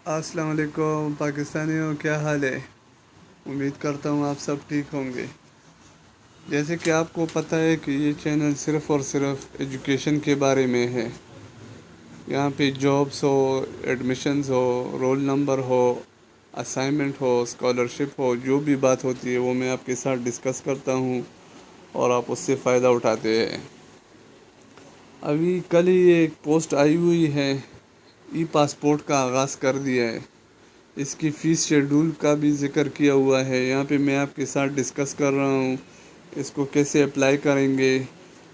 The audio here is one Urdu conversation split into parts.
السلام علیکم پاکستانیوں، کیا حال ہے؟ امید کرتا ہوں آپ سب ٹھیک ہوں گے۔ جیسے کہ آپ کو پتہ ہے کہ یہ چینل صرف اور صرف ایجوکیشن کے بارے میں ہے۔ یہاں پہ جابس ہو، ایڈمیشنز ہو، رول نمبر ہو، اسائنمنٹ ہو، اسکالرشپ ہو، جو بھی بات ہوتی ہے وہ میں آپ کے ساتھ ڈسکس کرتا ہوں اور آپ اس سے فائدہ اٹھاتے ہیں۔ ابھی کل ہی ایک پوسٹ آئی ہوئی ہے، ای پاسپورٹ کا آغاز کر دیا ہے۔ اس کی فیس شیڈول کا بھی ذکر کیا ہوا ہے، یہاں پہ میں آپ کے ساتھ ڈسکس کر رہا ہوں۔ اس کو کیسے اپلائی کریں گے،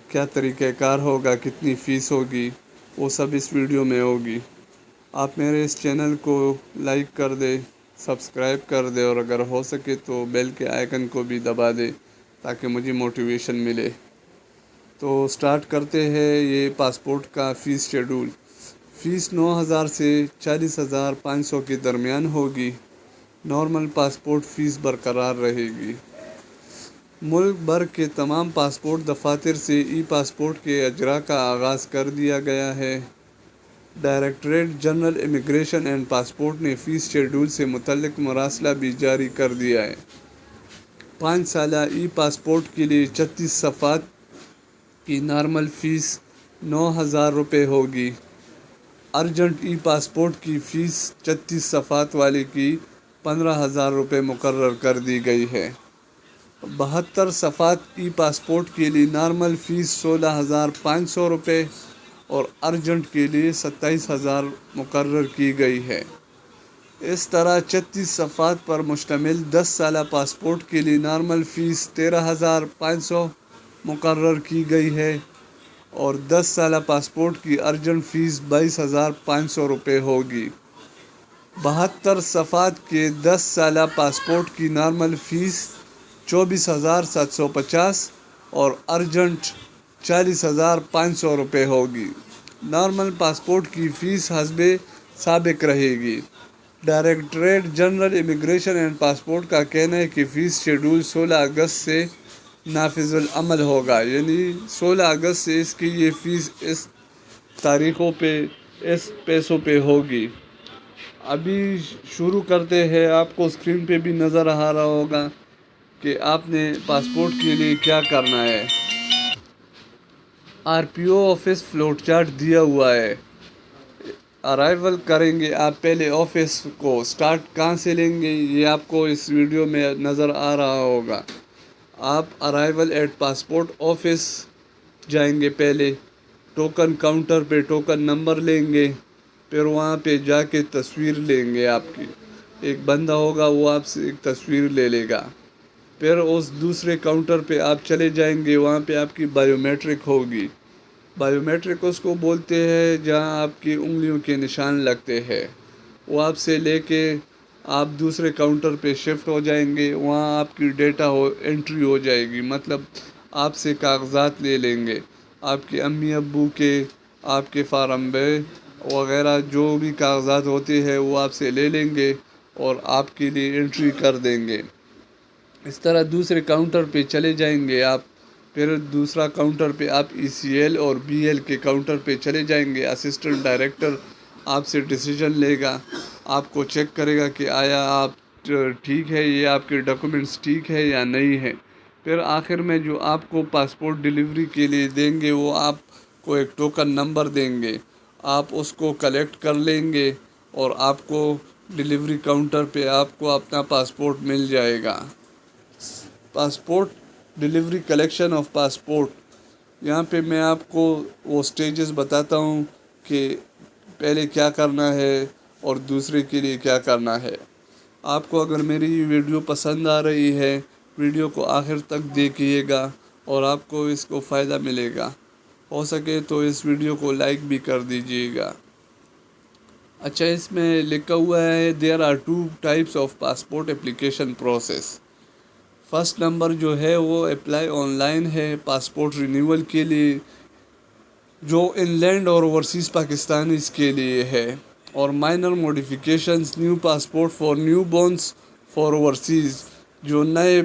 کیا طریقہ کار ہوگا، کتنی فیس ہوگی، وہ سب اس ویڈیو میں ہوگی۔ آپ میرے اس چینل کو لائک کر دے، سبسکرائب کر دے، اور اگر ہو سکے تو بیل کے آئیکن کو بھی دبا دے تاکہ مجھے موٹیویشن ملے۔ تو سٹارٹ کرتے ہیں یہ پاسپورٹ کا فیس شیڈول۔ فیس 9,000 سے 40,500 کے درمیان ہوگی۔ نارمل پاسپورٹ فیس برقرار رہے گی۔ ملک بھر کے تمام پاسپورٹ دفاتر سے ای پاسپورٹ کے اجراء کا آغاز کر دیا گیا ہے۔ Directorate general immigration and passport نے فیس شیڈول سے متعلق مراسلہ بھی جاری کر دیا ہے۔ 5 سالہ ای پاسپورٹ کے لیے 36 صفحات کی نارمل فیس 9,000 روپے ہوگی۔ ارجنٹ ای پاسپورٹ کی فیس 36 صفحات والے کی 15,000 روپے مقرر کر دی گئی ہے۔ 72 صفحات ای پاسپورٹ کے لیے نارمل فیس 16,500 روپے اور ارجنٹ کے لیے 27,000 مقرر کی گئی ہے۔ اس طرح 36 صفحات پر مشتمل 10 سالہ پاسپورٹ کے لیے نارمل فیس 13,500 مقرر کی گئی ہے اور 10 سالہ پاسپورٹ کی ارجنٹ فیس 22,500 روپے ہوگی۔ 72 صفحات کے 10 سالہ پاسپورٹ کی نارمل فیس 24,750 اور ارجنٹ 40,500 روپے ہوگی۔ نارمل پاسپورٹ کی فیس حسب سابق رہے گی۔ Directorate general immigration and passport کا کہنا ہے کہ فیس شیڈول 16 اگست سے نافذ العمل ہوگا، یعنی 16 اگست سے اس کی یہ فیس اس تاریخوں پہ، اس پیسوں پہ ہوگی۔ ابھی شروع کرتے ہیں۔ آپ کو اسکرین پہ بھی نظر آ رہا ہوگا کہ آپ نے پاسپورٹ کے لیے کیا کرنا ہے۔ RPO آفس فلوٹ چارٹ دیا ہوا ہے۔ ارائیول کریں گے آپ پہلے آفس کو، سٹارٹ کہاں سے لیں گے یہ آپ کو اس ویڈیو میں نظر آ رہا ہوگا۔ آپ ارائیول ایٹ پاسپورٹ آفس جائیں گے، پہلے ٹوکن کاؤنٹر پہ ٹوکن نمبر لیں گے، پھر وہاں پہ جا کے تصویر لیں گے آپ کی۔ ایک بندہ ہوگا وہ آپ سے ایک تصویر لے لے گا۔ پھر اس دوسرے کاؤنٹر پہ آپ چلے جائیں گے، وہاں پہ آپ کی بائیو میٹرک ہوگی۔ بائیو میٹرک اس کو بولتے ہیں جہاں آپ کی انگلیوں کے نشان لگتے ہیں۔ وہ آپ سے لے کے آپ دوسرے کاؤنٹر پہ شفٹ ہو جائیں گے، وہاں آپ کی ڈیٹا انٹری ہو جائے گی، مطلب آپ سے کاغذات لے لیں گے، آپ کے امی ابو کے، آپ کے فارم بے وغیرہ جو بھی کاغذات ہوتے ہیں وہ آپ سے لے لیں گے اور آپ کے لیے انٹری کر دیں گے۔ اس طرح دوسرے کاؤنٹر پہ چلے جائیں گے آپ، پھر دوسرا کاؤنٹر پہ آپ ECL اور BL کے کاؤنٹر پہ چلے جائیں گے۔ اسسٹنٹ ڈائریکٹر آپ سے ڈیسیجن لے گا، آپ کو چیک کرے گا کہ آیا آپ ٹھیک ہے، یہ آپ کے ڈاکومنٹس ٹھیک ہے یا نہیں ہے۔ پھر آخر میں جو آپ کو پاسپورٹ ڈیلیوری کے لیے دیں گے وہ آپ کو ایک ٹوکن نمبر دیں گے، آپ اس کو کلیکٹ کر لیں گے اور آپ کو ڈیلیوری کاؤنٹر پہ آپ کو اپنا پاسپورٹ مل جائے گا۔ Passport delivery collection of passport, یہاں پہ میں آپ کو وہ سٹیجز بتاتا ہوں کہ پہلے کیا کرنا ہے اور دوسرے کے لیے کیا کرنا ہے۔ آپ کو اگر میری ویڈیو پسند آ رہی ہے، ویڈیو کو آخر تک دیکھیے گا اور آپ کو اس کو فائدہ ملے گا۔ ہو سکے تو اس ویڈیو کو لائک بھی کر دیجیے گا۔ اچھا، اس میں لکھا ہوا ہے there are 2 types of passport application process۔ First number جو ہے وہ اپلائی آن لائن ہے پاسپورٹ رینیول کے لیے، جو ان لینڈ اور اوورسیز پاکستانیز کے لیے ہے، اور minor modifications new passport for newborns for overseas, جو نئے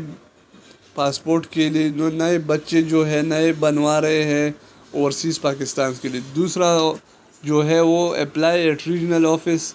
پاسپورٹ کے لیے، جو نئے بچے جو ہے نئے بنوا رہے ہیں اوورسیز پاکستان کے لیے۔ دوسرا جو ہے وہ apply at regional office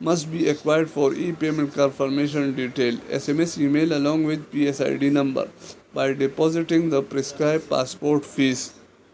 must be acquired for e-payment confirmation detail SMS email along with PSID number by depositing the prescribed passport fees।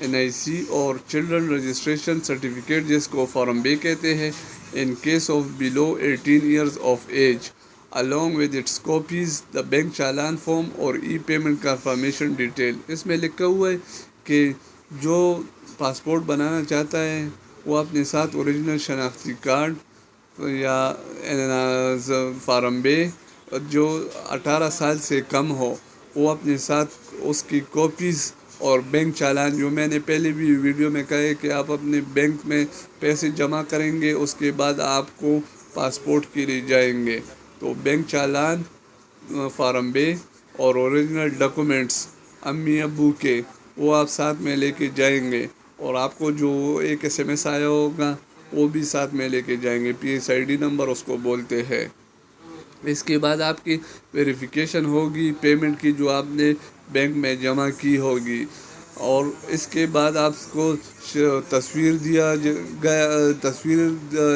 NIC اور چلڈرن رجسٹریشن سرٹیفکیٹ جس کو فارم بے کہتے ہیں in case of below 18 years of age along with its copies the bank challan form اور ای پیمنٹ کنفرمیشن ڈیٹیل. اس میں لکھا ہوا ہے کہ جو پاسپورٹ بنانا چاہتا ہے وہ اپنے ساتھ اوریجنل شناختی کارڈ یا فارم بے جو 18 سال سے کم ہو وہ اپنے ساتھ اس کی کاپیز اور بینک چالان جو میں نے پہلے بھی ویڈیو میں کہا ہے کہ آپ اپنے بینک میں پیسے جمع کریں گے اس کے بعد آپ کو پاسپورٹ کے لیے جائیں گے تو بینک چالان فارم بے اور اوریجنل ڈاکومنٹس امی ابو کے وہ آپ ساتھ میں لے کے جائیں گے اور آپ کو جو ایک SMS آیا ہوگا وہ بھی ساتھ میں لے کے جائیں گے. PSID نمبر اس کو بولتے ہیں. اس کے بعد آپ کی ویریفیکیشن ہوگی پیمنٹ کی جو آپ نے بینک میں جمع کی ہوگی اور اس کے بعد آپ کو تصویر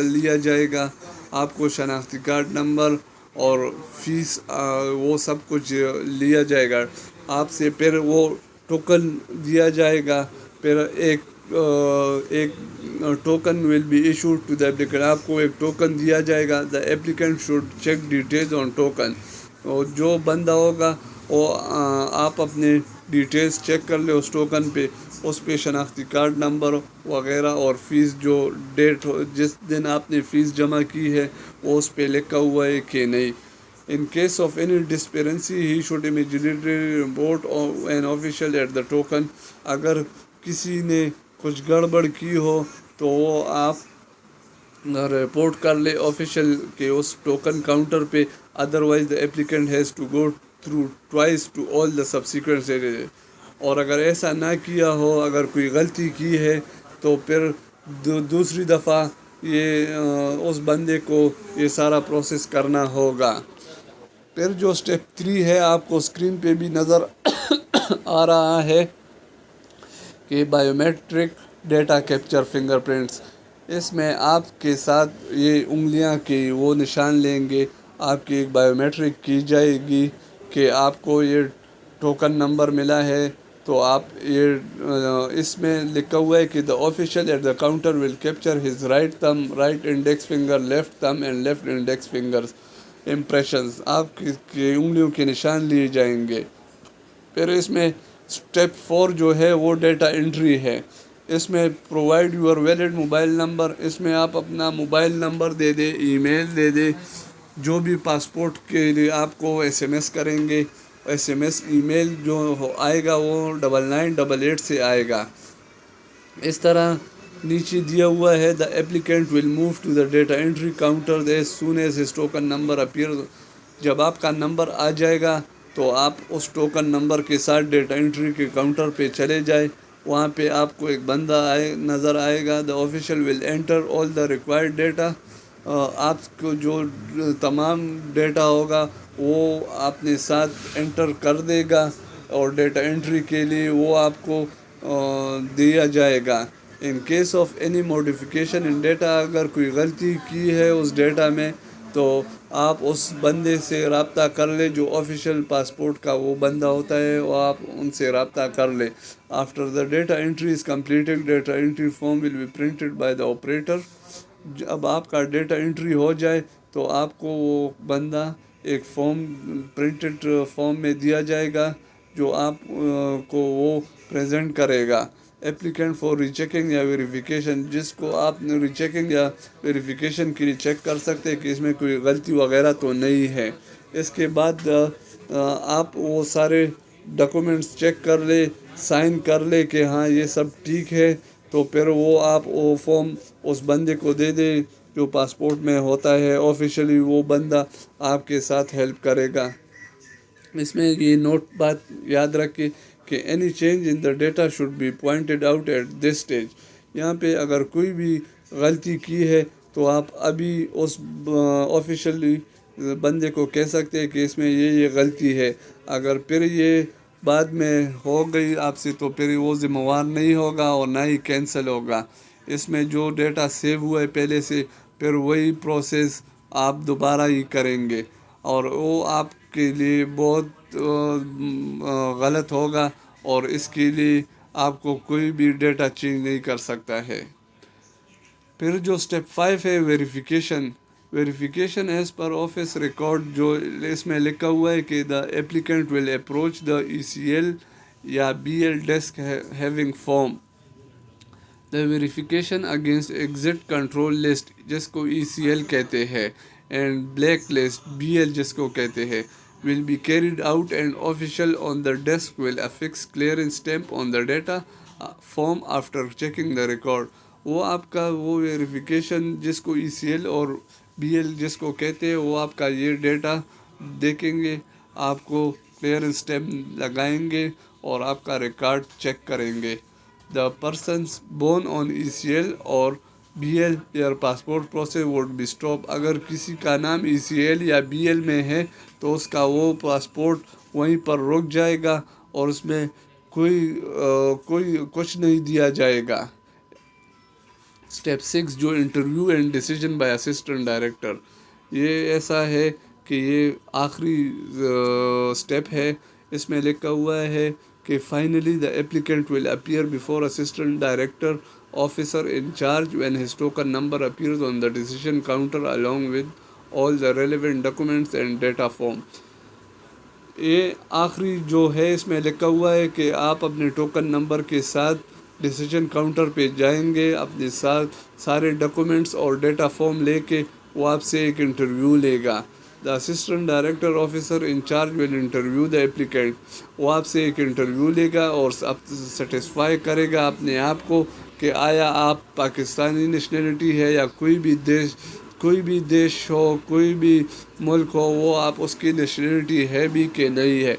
لیا جائے گا. آپ کو شناختی کارڈ نمبر اور فیس وہ سب کچھ لیا جائے گا آپ سے. پھر وہ ٹوکن دیا جائے گا. پھر ایک token will be issued to the applicant. آپ کو ایک ٹوکن دیا جائے گا. The applicant should check details on token. اور جو بندہ ہوگا وہ آپ اپنے ڈیٹیلز چیک کر لے اس ٹوکن پہ. اس پہ شناختی کارڈ نمبر وغیرہ اور فیس جو ڈیٹ جس دن آپ نے فیس جمع کی ہے وہ اس پہ لکھا ہوا ہے کہ نہیں. In case of any discrepancy, he should immediately report an official at the token. اگر کسی نے کچھ گڑبڑ کی ہو تو وہ آپ رپورٹ کر لے آفیشیل کے اس ٹوکن کاؤنٹر پہ. Otherwise the applicant has to go through twice to all the subsequent stages. اور اگر ایسا نہ کیا ہو اگر کوئی غلطی کی ہے تو پھر دوسری دفعہ یہ اس بندے کو یہ سارا پروسیس کرنا ہوگا. پھر جو سٹیپ 3 ہے آپ کو اسکرین پہ بھی نظر آ رہا ہے کہ بایو میٹرک ڈیٹا کیپچر فنگر پرنٹس. اس میں آپ کے ساتھ یہ انگلیاں کے وہ نشان لیں گے. آپ کی ایک بایو میٹرک کی جائے گی کہ آپ کو یہ ٹوکن نمبر ملا ہے تو آپ یہ اس میں لکھا ہوا ہے کہ the official at the counter will capture his right thumb right index finger left thumb and left index fingers impressions. آپ کی انگلیوں کے نشان لیے جائیں گے. پھر اس میں سٹیپ 4 جو ہے وہ ڈیٹا انٹری ہے. اس میں provide your valid mobile number. اس میں آپ اپنا موبائل نمبر دے دیں ای میل دے دیں جو بھی پاسپورٹ کے لیے آپ کو SMS کریں گے. SMS ای میل جو آئے گا وہ 9988 سے آئے گا. اس طرح نیچے دیا ہوا ہے the applicant will move to the data entry counter as soon as his token number appear. جب آپ کا نمبر آ جائے گا تو آپ اس ٹوکن نمبر کے ساتھ ڈیٹا انٹری کے کاؤنٹر پہ چلے جائیں. وہاں پہ آپ کو ایک بندہ نظر آئے گا. The official will enter all the required data. آپ کو جو تمام ڈیٹا ہوگا وہ اپنے ساتھ انٹر کر دے گا اور ڈیٹا انٹری کے لیے وہ آپ کو دیا جائے گا. In case of any modification in data اگر کوئی غلطی کی ہے اس ڈیٹا میں تو آپ اس بندے سے رابطہ کر لیں جو آفیشیل پاسپورٹ کا وہ بندہ ہوتا ہے وہ آپ ان سے رابطہ کر لیں. After the data entry is completed data entry form will be printed by the operator. جب آپ کا ڈیٹا انٹری ہو جائے تو آپ کو وہ بندہ ایک فارم پرنٹڈ فارم میں دیا جائے گا جو آپ کو وہ پریزنٹ کرے گا. ایپلیکینٹ فار ری چیکنگ یا ویریفیکیشن جس کو آپ ری چیکنگ یا ویریفیکیشن کے لیے چیک کر سکتے ہیں کہ اس میں کوئی غلطی وغیرہ تو نہیں ہے. اس کے بعد آپ وہ سارے ڈاکومنٹس چیک کر لے سائن کر لے کہ ہاں یہ سب ٹھیک ہے تو پھر وہ آپ وہ فارم اس بندے کو دے دیں جو پاسپورٹ میں ہوتا ہے. آفیشیلی وہ بندہ آپ کے ساتھ ہیلپ کرے گا. اس میں یہ نوٹ بات یاد رکھیں کہ any change in the data should be pointed out at this stage. یہاں پہ اگر کوئی بھی غلطی کی ہے تو آپ ابھی اس آفیشیلی بندے کو کہہ سکتے ہیں کہ اس میں یہ غلطی ہے. اگر پھر یہ بعد میں ہو گئی آپ سے تو پھر وہ ذمہ وار نہیں ہوگا اور نہ ہی کینسل ہوگا. اس میں جو ڈیٹا سیو ہوا ہے پہلے سے پھر وہی پروسیس آپ دوبارہ ہی کریں گے اور وہ آپ کے لیے بہت غلط ہوگا اور اس کے لیے آپ کو کوئی بھی ڈیٹا چینج نہیں کر سکتا ہے۔ پھر جو اسٹیپ 5 ہے verification as per office record, جو اس میں لکھا ہوا ہے کہ the applicant will approach the ECL یا BL desk having form the verification against exit control list, جس کو ECL کہتے ہیں، اینڈ بلیک لسٹ BL جس کو کہتے ہیں، will be carried out and official on the desk will affix clearance stamp on the data form after checking the record۔ وہ آپ کا وہ ویریفیکیشن جس کو ECL اور BL جس کو کہتے ہیں، وہ آپ کا یہ ڈیٹا دیکھیں گے، آپ کو کلیئرنس اسٹیمپ لگائیں گے اور آپ کا ریکارڈ چیک کریں گے۔ The persons born on ECL اور BL their passport process would be stopped۔ اگر کسی کا نام ECL یا BL میں ہے تو اس کا وہ پاسپورٹ وہیں پر رک جائے گا اور اس میں کوئی کچھ نہیں دیا جائے گا۔ اسٹیپ 6 جو interview and decision by assistant director, یہ ایسا ہے کہ یہ آخری اسٹیپ ہے۔ اس میں لکھا ہوا ہے کہ finally the applicant will appear before assistant director officer in charge when his token number appears on the decision counter along with all the relevant documents and data form۔ یہ آخری جو ہے اس میں لکھا ہوا ہے کہ آپ اپنے ٹوکن نمبر کے ساتھ ڈیسیجن کاؤنٹر پہ جائیں گے، اپنے ساتھ سارے ڈاکومنٹس اور ڈیٹا فارم لے کے وہ آپ سے ایک انٹرویو لے گا۔ The assistant director officer in charge will interview the applicant, وہ آپ سے ایک انٹرویو لے گا اور سیٹسفائی کرے گا اپنے آپ کو کہ آیا آپ پاکستانی نیشنلٹی ہے یا کوئی بھی دیش ہو، کوئی بھی ملک ہو، وہ آپ اس کی نیشنلٹی ہے بھی کہ نہیں ہے۔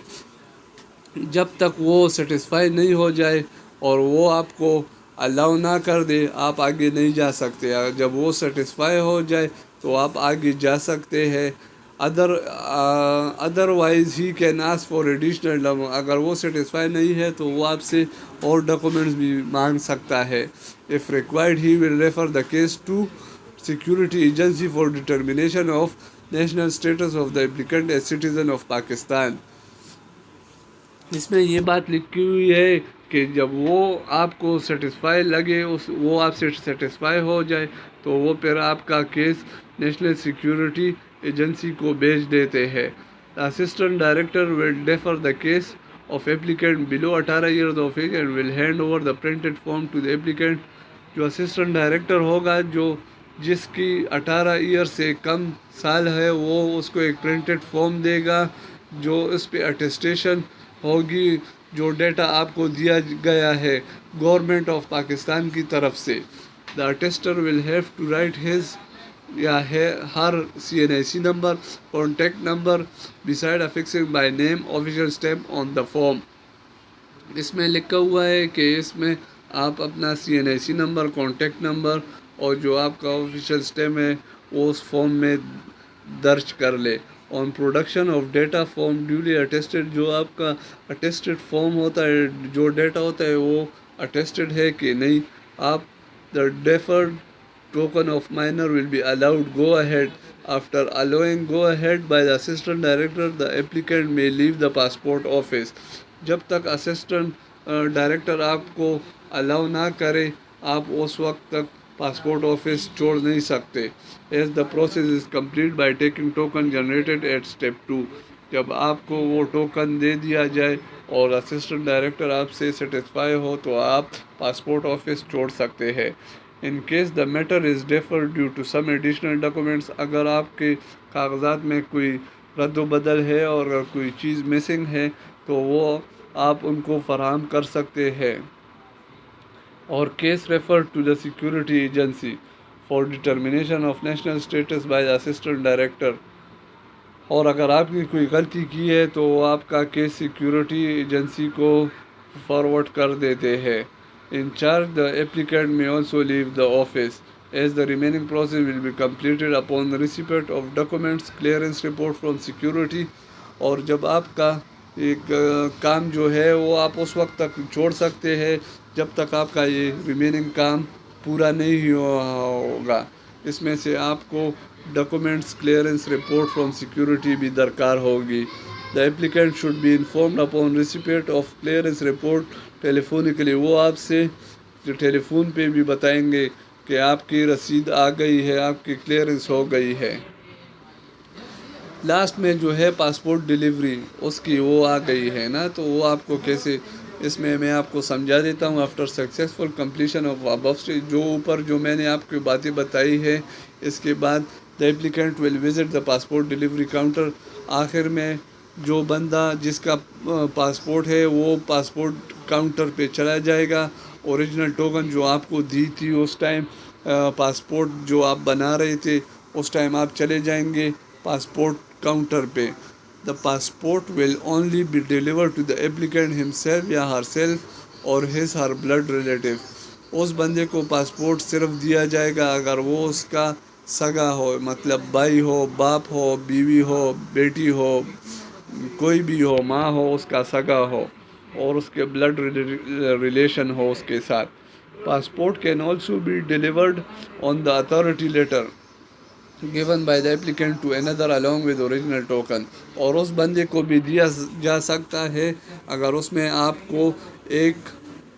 جب تک وہ سیٹسفائی نہیں ہو جائے اور وہ آپ کو الاؤ نہ کر دے، آپ آگے نہیں جا سکتے۔ جب وہ سیٹسفائی ہو جائے تو آپ آگے جا سکتے ہیں۔ Otherwise he can ask for additional document, اگر وہ سیٹسفائی نہیں ہے تو وہ آپ سے اور ڈاکومنٹس بھی مانگ سکتا ہے۔ If required he will refer the case to security agency for determination of national status of the applicant as citizen of Pakistan. اس میں یہ بات لکھی ہوئی ہے کہ جب وہ آپ کو سیٹسفائی لگے، وہ آپ سے سیٹسفائی ہو جائے تو وہ پھر آپ کا کیس نیشنل سیکورٹی ایجنسی کو بھیج دیتے ہیں۔ Assistant director will defer the case of applicant below 18 years of age and will hand over the printed form to the applicant. جو اسسٹنٹ ڈائریکٹر ہوگا جس کی 18 ایئر سے کم سال ہے، وہ اس کو ایک پرنٹڈ فارم دے گا جو اس پہ اٹیسٹیشن ہوگی جو ڈیٹا آپ کو دیا گیا ہے گورنمنٹ آف پاکستان کی طرف سے۔ The attester will have to write his یا her CNIC number, contact number beside affixing by name official stamp on the form۔ اس میں لکھا ہوا ہے کہ اس میں آپ اپنا CNIC نمبر، کانٹیکٹ نمبر اور جو آپ کا آفیشیل اسٹیمپ ہے وہ اس فارم میں درج کر لے۔ On production of data form duly attested, جو آپ کا اٹیسٹڈ فارم ہوتا ہے، جو ڈیٹا ہوتا ہے وہ اٹیسٹڈ ہے کہ نہیں، آپ دا deferred token of minor will be allowed go ahead۔ After allowing go ahead by the assistant director, the applicant may leave the passport office۔ جب تک اسسٹنٹ ڈائریکٹر آپ کو الاؤ نہ کرے، آپ اس وقت تک پاسپورٹ آفس چھوڑ نہیں سکتے۔ as the process is complete by taking token generated at step 2۔ جب آپ کو وہ ٹوکن دے دیا جائے اور اسسٹنٹ ڈائریکٹر آپ سے سیٹسفائی ہو تو آپ پاسپورٹ آفس چھوڑ سکتے ہیں۔ In case the matter is deferred due to some additional documents, اگر آپ کے کاغذات میں کوئی رد و بدل ہے اور اگر کوئی چیز مسنگ ہے تو وہ آپ ان کو فراہم کر سکتے ہیں۔ اور case refer to the security agency for determination of national status by the assistant director. اور اگر آپ نے کوئی غلطی کی ہے تو وہ آپ کا کیس سیکورٹی ایجنسی کو فارورڈ کر دیتے ہیں۔ In charge, the applicant may also leave the office as the remaining process will be completed upon the receipt of documents, clearance report from security۔ اور جب آپ کا ایک کام جو ہے وہ آپ اس وقت تک چھوڑ سکتے ہیں جب تک آپ کا یہ ریمیننگ کام پورا نہیں ہوگا۔ اس میں سے آپ کو documents, clearance report from security بھی درکار ہوگی۔ The applicant should be informed upon receipt of clearance report ٹیلیفونکلی، وہ آپ سے ٹیلی فون پہ بھی بتائیں گے کہ آپ کی رسید آ گئی ہے، آپ کی کلیئرنس ہو گئی ہے۔ لاسٹ میں جو ہے پاسپورٹ ڈیلیوری اس کی وہ آ گئی ہے نا، تو وہ آپ کو کیسے، اس میں آپ کو سمجھا دیتا ہوں۔ After successful completion of above stage, جو اوپر جو میں نے آپ کو باتیں بتائی ہے، اس کے بعد دا applicant will visit the passport delivery counter. آخر میں جو بندہ جس کا پاسپورٹ ہے وہ پاسپورٹ کاؤنٹر پہ چلا جائے گا۔ اوریجنل ٹوکن جو آپ کو دی تھی اس ٹائم، پاسپورٹ جو آپ بنا رہے تھے اس ٹائم آپ چلے جائیں گے پاسپورٹ کاؤنٹر پہ۔ The passport will only be deliver to the applicant himself یا ہر سیلف اور ہز ہر بلڈ ریلیٹیو۔ اس بندے کو پاسپورٹ صرف دیا جائے گا اگر وہ اس کا سگا ہو، مطلب بھائی ہو، باپ ہو، بیوی ہو، بیٹی ہو، کوئی بھی ہو، ماں ہو اس کا سگا ہو اور اس کے بلڈ ریلیشن ہو اس کے ساتھ۔ Passport can also be delivered on the authority letter given by the applicant to another along with original token، اور اس بندے کو بھی دیا جا سکتا ہے اگر اس میں آپ کو ایک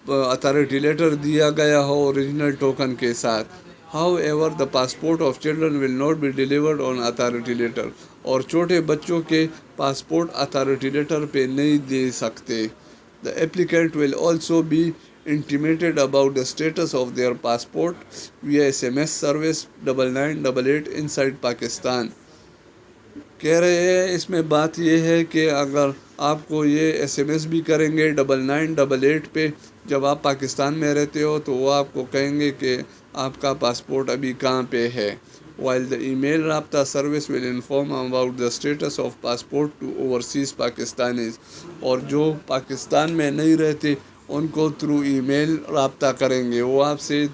اتھارٹی لیٹر دیا گیا ہو اوریجنل ٹوکن کے ساتھ۔ However, the passport of children will not be delivered on authority letter، اور چھوٹے بچوں کے پاسپورٹ اتھارٹی لیٹر پہ نہیں دے سکتے۔ The applicant will also be intimated about the status of their passport via SMS service 9988 inside Pakistan. کہہ رہے ہیں اس میں بات یہ ہے کہ اگر آپ کو یہ SMS بھی کریں گے 9988 پہ جب آپ پاکستان میں رہتے ہو، تو وہ آپ کو کہیں گے کہ آپ کا پاسپورٹ ابھی کہاں پہ ہے۔ while the email رابطہ service will inform about the status of passport to overseas Pakistanis، اور جو پاکستان میں نہیں رہتے ان کو تھرو ای میل رابطہ کریں گے، وہ آپ سے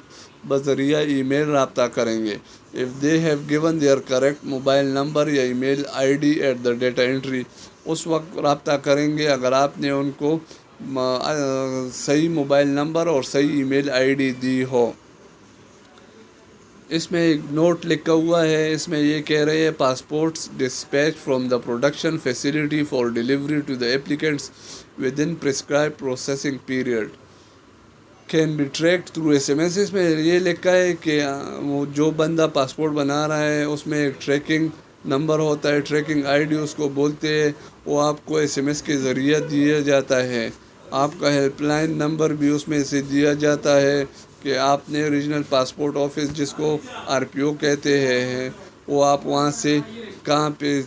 بذریعہ ای میل رابطہ کریں گے۔ if they have given their correct mobile number یا ای میل ID at the data entry، اس وقت رابطہ کریں گے اگر آپ نے ان کو صحیح موبائل نمبر اور صحیح ای میل ID دی ہو۔ اس میں ایک نوٹ لکھا ہوا ہے، اس میں یہ کہہ رہے ہیں passports dispatch from the production facility for delivery to the applicants within prescribed processing period can be tracked through SMS۔ اس میں یہ لکھا ہے کہ وہ جو بندہ پاسپورٹ بنا رہا ہے اس میں ایک ٹریکنگ نمبر ہوتا ہے، ٹریکنگ ID اس کو بولتے ہیں، وہ آپ کو SMS کے ذریعہ دیا جاتا ہے۔ آپ کا ہیلپ لائن نمبر بھی اس میں سے دیا جاتا ہے کہ آپ نے ریجنل پاسپورٹ آفس جس کو RPO کہتے ہیں، وہ آپ وہاں سے کہاں پہ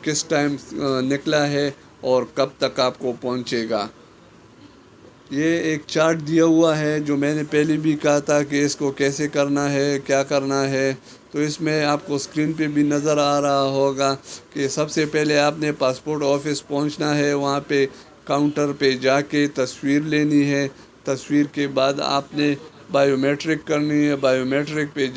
کس ٹائم نکلا ہے اور کب تک آپ کو پہنچے گا۔ یہ ایک چارٹ دیا ہوا ہے جو میں نے پہلے بھی کہا تھا کہ اس کو کیسے کرنا ہے، کیا کرنا ہے، تو اس میں آپ کو اسکرین پہ بھی نظر آ رہا ہوگا کہ سب سے پہلے آپ نے پاسپورٹ آفس پہنچنا ہے، وہاں پہ کاؤنٹر پہ جا کے تصویر لینی ہے، تصویر کے بعد آپ نے بائیو میٹرک کرنی ہے، بائیو میٹرک پہ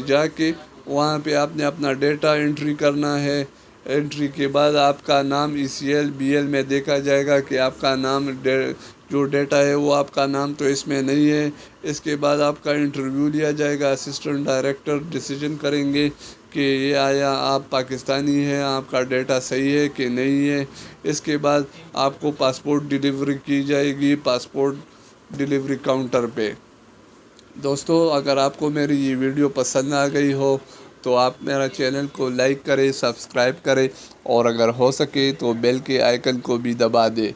جا کے وہاں پہ آپ نے اپنا ڈیٹا انٹری کرنا ہے۔ انٹری کے بعد آپ کا نام ECL BL میں دیکھا جائے گا کہ آپ کا نام جو ڈیٹا ہے وہ آپ کا نام تو اس میں نہیں ہے۔ اس کے بعد آپ کا انٹرویو لیا جائے گا، اسسٹنٹ ڈائریکٹر ڈیسیجن کریں گے کہ یہ آیا آپ پاکستانی ہیں، آپ کا ڈیٹا صحیح ہے کہ نہیں ہے۔ اس کے بعد آپ کو پاسپورٹ ڈیلیوری کی جائے گی پاسپورٹ ڈیلیوری کاؤنٹر پہ۔ دوستو، اگر آپ کو میری یہ ویڈیو پسند آ گئی ہو تو آپ میرا چینل کو لائک کریں، سبسکرائب کریں، اور اگر ہو سکے تو بیل کے آئیکن کو بھی دبا دیں۔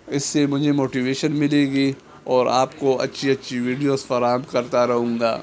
اس سے مجھے موٹیویشن ملے گی اور آپ کو اچھی ویڈیوز فراہم کرتا رہوں گا۔